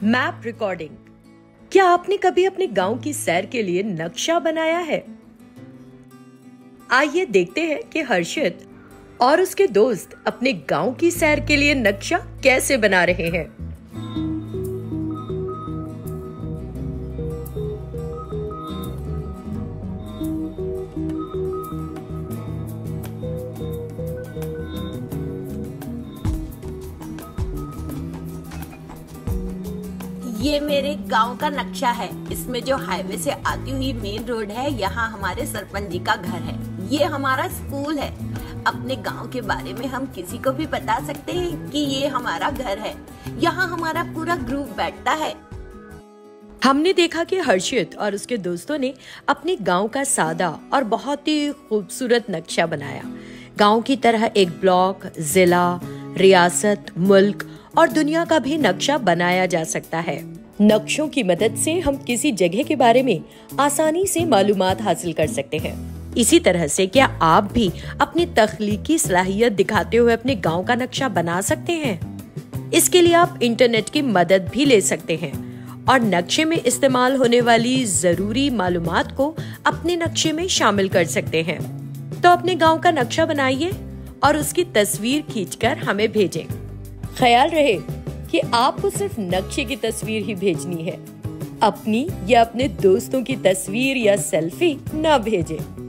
Map recording. क्या आपने कभी अपने गांव की सैर के लिए नक्शा बनाया है? आइए देखते हैं कि हर्षित और उसके दोस्त अपने गांव की सैर के लिए नक्शा कैसे बना रहे हैं। ये मेरे गांव का नक्शा है। इसमें जो हाईवे से आती हुई मेन रोड है, यहाँ हमारे सरपंच जी का घर है। ये हमारा स्कूल है। अपने गांव के बारे में हम किसी को भी बता सकते हैं कि ये हमारा घर है। यहाँ हमारा पूरा ग्रुप बैठता है। हमने देखा कि हर्षित और उसके दोस्तों ने अपने गांव का सादा और बहुत ही खूबसूरत नक्शा बनाया। गांव की तरह एक ब्लॉक, जिला, रियासत, मुल्क और दुनिया का भी नक्शा बनाया जा सकता है। नक्शों की मदद से हम किसी जगह के बारे में आसानी से मालूमात हासिल कर सकते हैं। इसी तरह से क्या आप भी अपनी तख्लीकी सलाहियत दिखाते हुए अपने गांव का नक्शा बना सकते हैं? इसके लिए आप इंटरनेट की मदद भी ले सकते हैं और नक्शे में इस्तेमाल होने वाली जरूरी मालूमात को अपने नक्शे में शामिल कर सकते हैं। तो अपने गांव का नक्शा बनाइए और उसकी तस्वीर खींचकर हमें भेजें। ख्याल रहे कि आपको सिर्फ नक्शे की तस्वीर ही भेजनी है, अपनी या अपने दोस्तों की तस्वीर या सेल्फी न भेजें।